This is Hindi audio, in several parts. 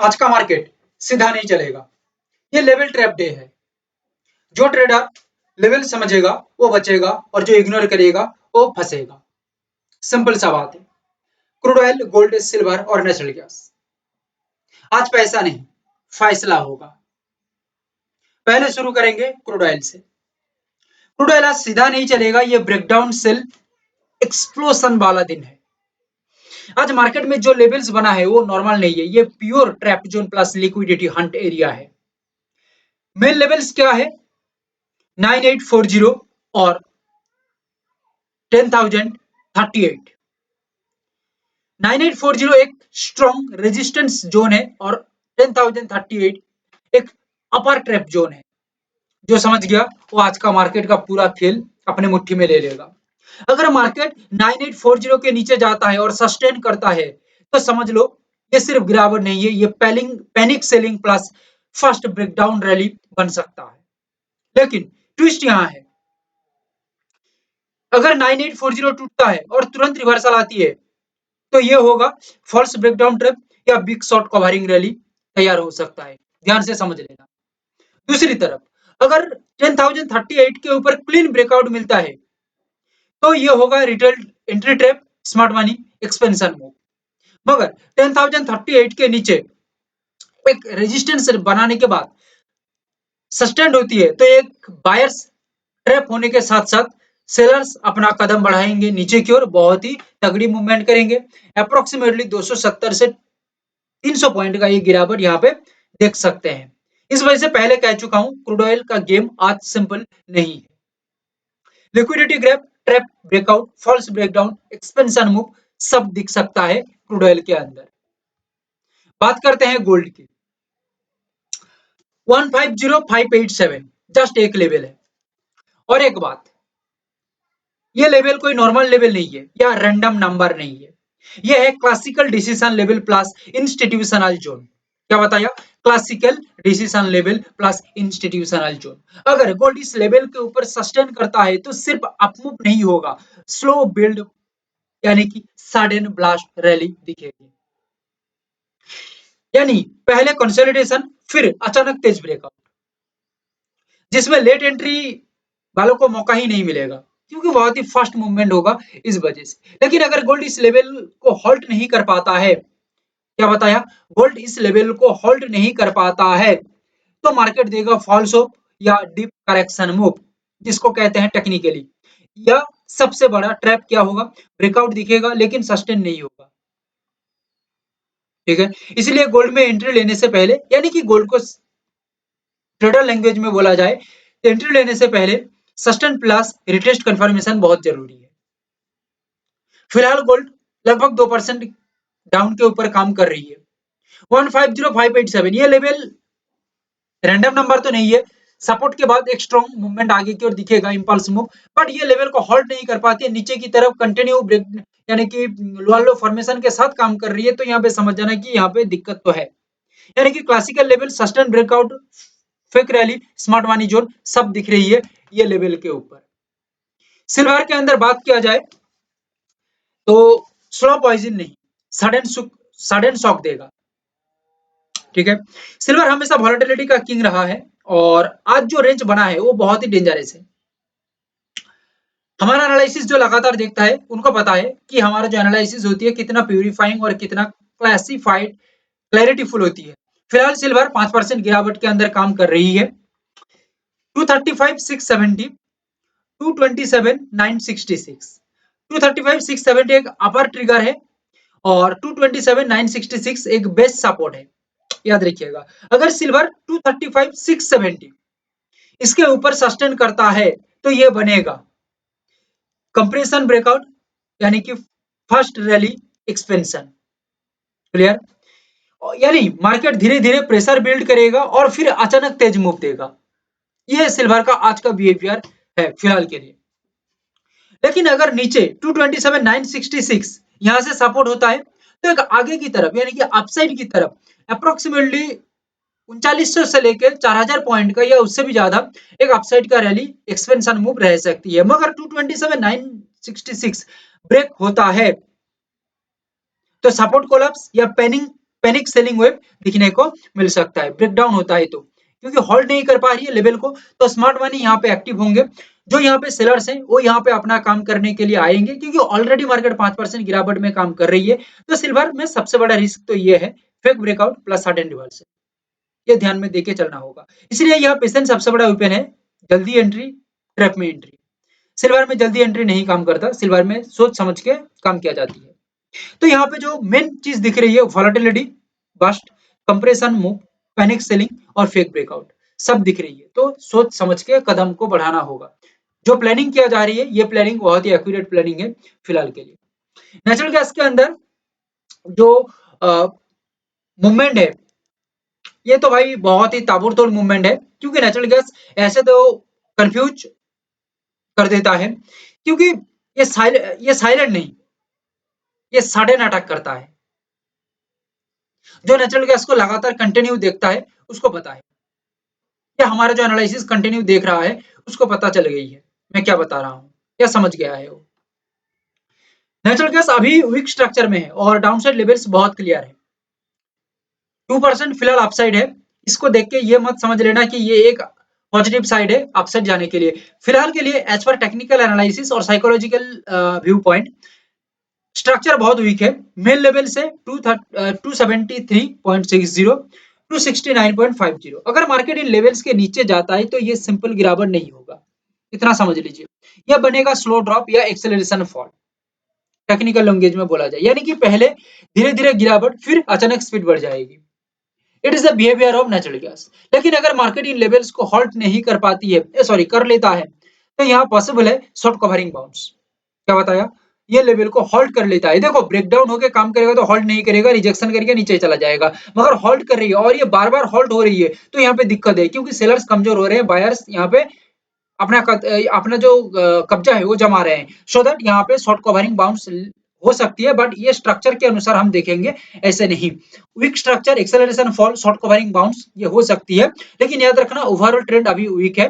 आज का मार्केट सीधा नहीं चलेगा, ये लेवल ट्रैप डे है। जो ट्रेडर लेवल समझेगा वो बचेगा और जो इग्नोर करेगा वो फंसेगा। सिंपल सा बात है। क्रूड ऑयल, गोल्ड, सिल्वर और नेचुरल गैस। आज पैसा नहीं, फैसला होगा। पहले शुरू करेंगे क्रूड ऑयल से। क्रूड ऑयल आज सीधा नहीं चलेगा, ये ब्रेकडाउन सेल एक्सप्लोशन वाला दिन है। आज मार्केट में जो लेवल्स बना है वो नॉर्मल नहीं है, ये pure trap zone plus liquidity Hunt area है। मेन लेवल्स क्या है? 9840 और 10,038। 9840 एक स्ट्रॉन्ग रेजिस्टेंस जोन है और 10,038 एक अपर ट्रैप जोन है। जो समझ गया वो आज का मार्केट का पूरा खेल अपने मुट्ठी में ले लेगा। अगर मार्केट 9840 के नीचे जाता है और सस्टेन करता है तो समझ लो ये सिर्फ गिरावट नहीं है, ये panic selling plus first breakdown rally बन सकता है। लेकिन ट्विस्ट यहां है, अगर 9840 टूटता है और तुरंत रिवर्सल आती है तो ये होगा फॉल्स ब्रेकडाउन ट्रैप या बिग शॉर्ट कवरिंग रैली तैयार हो सकता है। ध्यान से समझ लेना। दूसरी तरफ अगर 10,038 के ऊपर क्लीन ब्रेकआउट मिलता है तो ये होगा retail entry trap, smart money expansion move. मगर 10,038 के नीचे एक रेजिस्टेंस बनाने के बाद सस्टेंड होती है तो एक बायर्स ट्रैप होने के साथ साथ सेलर्स अपना कदम बढ़ाएंगे नीचे की ओर, बहुत ही तगड़ी मूवमेंट करेंगे। अप्रोक्सीमेटली 270 से 300 पॉइंट का ये गिरावट यहाँ पे देख सकते हैं। इस वजह से पहले कह चुका हूं क्रूड ऑयल का गेम आज सिंपल नहीं है। Liquidity grab, trap, breakout, false breakdown, expansion move सब दिख सकता है क्रूड ऑयल के अंदर। बात करते हैं गोल्ड की। 150587 जस्ट एक लेवल है। और एक बात, ये लेवल कोई नॉर्मल लेवल नहीं है या रैंडम नंबर नहीं है, यह है classical decision level plus institutional zone. क्या बताया? Classical decision level plus institutional zone. अगर गोल्ड इस लेवल के ऊपर सस्टेन करता है तो सिर्फ अपमूव नहीं होगा, स्लो बिल्ड यानी कि सडन ब्लास्ट रैली दिखेगी। यानी पहले कंसोलिडेशन फिर अचानक तेज ब्रेकआउट, जिसमें लेट एंट्री वालों को मौका ही नहीं मिलेगा क्योंकि बहुत ही फास्ट मूवमेंट होगा इस वजह से। लेकिन अगर गोल्ड इस लेवल को होल्ड नहीं कर पाता है, क्या बताया? गोल्ड इस लेवल को होल्ड नहीं कर पाता है तो मार्केट देगा फॉल्स ऑफ या डीप करेक्शन मूव, जिसको कहते हैं टेक्निकली। या सबसे बड़ा ट्रैप क्या होगा? ब्रेकआउट दिखेगा लेकिन सस्टेन नहीं होगा। ठीक है, इसलिए गोल्ड में एंट्री लेने से पहले, यानी कि गोल्ड को ट्रेडर लैंग्वेज में बोला जाए, एंट्री लेने से पहले सस्टेन प्लस रिटेस्ट कंफर्मेशन बहुत जरूरी है। फिलहाल गोल्ड लगभग 2% डाउन के ऊपर काम कर रही है। 150587 ये लेवल रैंडम नंबर तो नहीं है, सपोर्ट के बाद एक स्ट्रॉन्ग मूवमेंट आगे की ओर दिखेगा, इंपल्स मूव, बट ये लेवल को होल्ड नहीं कर पाती है, नीचे की तरफ कंटिन्यू ब्रेक यानी कि लोअर लो फॉर्मेशन के साथ काम कर रही है। तो यहाँ पे समझ जाना कि यहाँ पे दिक्कत तो है। यानी कि classical level, sustain breakout, fake rally, smart money zone सब दिख रही है ये लेवल के ऊपर। सिल्वर के अंदर बात किया जाए तो स्लो पॉइजन नहीं, सडन शॉक देगा। ठीक है, सिल्वर हमेशा वॉलेटिलिटी का किंग रहा है और आज जो रेंज बना है वो बहुत ही डेंजरस है। हमारा एनालिसिस जो लगातार देखता है उनको पता है कि हमारा जो एनालिसिस होती है कितना प्यूरिफाइंग और कितना क्लासिफाइड क्लैरिटीफुल होती है। फिलहाल सिल्वर 5% गिरावट के अंदर काम कर रही है। 235,670, 227,966, 235,670 एक अपर ट्रिगर है और 227,966 एक बेस्ट सपोर्ट है। याद रखिएगा, अगर सिल्वर 235,670 इसके ऊपर सस्टेन करता है तो ये बनेगा कंप्रेशन ब्रेकआउट, यानी कि फर्स्ट रैली एक्सपेंशन। क्लियर? यानी मार्केट धीरे धीरे प्रेशर बिल्ड करेगा और फिर अचानक तेज मूव देगा। यह सिल्वर का आज का बिहेवियर है फिलहाल के लिए। लेकिन अगर नीचे 227,966 यहां से सपोर्ट होता है तो एक आगे की तरफ यानी कि अपसाइड की तरफ अप्रोक्सीमेटली 3900 से लेकर 4000 पॉइंट का या उससे भी ज्यादा एक अपसाइड का रैली एक्सपेंशन मूव रह सकती है। मगर 227,966 ब्रेक होता है तो सपोर्ट कोलैप्स या पैनिक सेलिंग वेव दिखने को मिल सकता है, ब्रेकडाउन होता है तो, क्योंकि होल्ड नहीं कर पा रही है लेवल को, तो स्मार्ट मनी यहाँ पे एक्टिव होंगे। जो यहाँ पे सेलर्स हैं वो यहाँ पे अपना काम करने के लिए आएंगे, क्योंकि ऑलरेडी मार्केट 5% गिरावट में काम कर रही है। तो सिल्वर में सबसे बड़ा रिस्क तो ये है, fake breakout plus sudden reversal, ये ध्यान में देके चलना होगा। इसलिए यह पेशेंस सबसे बड़ा वेपन है, जल्दी एंट्री, ट्रैप में एंट्री। सिल्वर में जल्दी एंट्री नहीं काम करता, सिल्वर में सोच समझ के काम किया जाती है। तो यहाँ पे जो मेन चीज दिख रही है, volatility, bust, compression move, panic selling और फेक ब्रेकआउट सब दिख रही है। तो सोच समझ के कदम को बढ़ाना होगा। जो प्लानिंग किया जा रही है, ये प्लानिंग बहुत ही एक्यूरेट प्लानिंग है फिलहाल के लिए। नेचुरल गैस के अंदर जो मूवमेंट है, ये तो भाई बहुत ही ताबड़तोड़ मूवमेंट है, क्योंकि नेचुरल गैस ऐसे तो कंफ्यूज कर देता है, क्योंकि ये साइलेंट नहीं, ये सडन अटैक करता है। जो नेचुरल गैस को लगातार कंटिन्यू देखता है उसको पता है, या हमारा जो एनालिसिस कंटिन्यू देख रहा है उसको पता चल गई है मैं क्या बता रहा हूँ, क्या समझ गया है वो। नेचुरल गैस अभी वीक स्ट्रक्चर में है और डाउनसाइड लेवल्स बहुत क्लियर है। 2% फिलहाल अपसाइड है, इसको देख के ये मत समझ लेना कि ये एक पॉजिटिव साइड है अपसाइड जाने के लिए। फिलहाल के लिए एज पर टेक्निकल एनालिसिस और साइकोलॉजिकल व्यू पॉइंट, स्ट्रक्चर बहुत वीक है। मेन लेवल से 273.60 269.50, अगर मार्केट इन लेवल्स के नीचे जाता है तो ये सिंपल गिरावट नहीं होगा, इतना समझ लीजिए। यह बनेगा स्लो ड्रॉप या एक्सेलरेशन फॉल, टेक्निकल लैंग्वेज में बोला जाए, यानी कि पहले धीरे धीरे गिरावट, फिर अचानक स्पीड बढ़ जाएगी। It is the behaviour of natural gas. लेकिन अगर मार्केट इन लेवल्स को हॉल्ट नहीं कर पाती है, सॉरी कर लेता है, तो यहाँ पॉसिबल है शॉर्ट कवरिंग बाउंस। क्या बताया, ये लेवल को हॉल्ट कर लेता है। देखो ब्रेकडाउन होकर काम करेगा तो हॉल्ट नहीं करेगा, रिजेक्शन करके नीचे चला जाएगा, मगर हॉल्ट कर रही है और ये बार बार हॉल्ट हो रही है, तो यहाँ पे दिक्कत है, क्योंकि सेलर्स कमजोर हो रहे हैं, बायर्स यहाँ पे अपना जो कब्जा है वो जमा रहे हैं, सो दैट यहाँ पे शॉर्ट कवरिंग बाउंस हो सकती है। बट ये स्ट्रक्चर के अनुसार हम देखेंगे, ऐसे नहीं। Weak structure, acceleration fall, short covering bounce ये हो सकती है, लेकिन याद रखना ओवरऑल ट्रेंड अभी वीक है,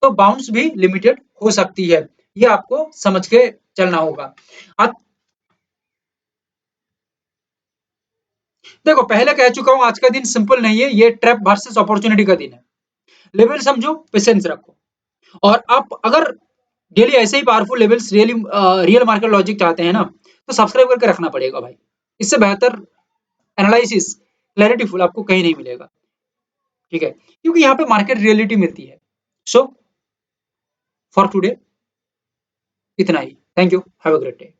तो बाउंस भी लिमिटेड हो सकती है, ये आपको समझ के चलना होगा। अब देखो पहले कह चुका हूं, आज का दिन सिंपल नहीं है, ये ट्रैप वर्सेस अपॉर्चुनिटी का दिन है। लेवल समझो, पेशेंस रखो, और आप अगर डेली ऐसे ही powerful levels real market logic चाहते हैं ना, तो सब्सक्राइब करके रखना पड़ेगा भाई। इससे बेहतर एनालिसिस क्लैरिटीफुल आपको कहीं नहीं मिलेगा, ठीक है, क्योंकि यहाँ पे मार्केट रियलिटी मिलती है। सो फॉर टुडे इतना ही, thank you, have a great day.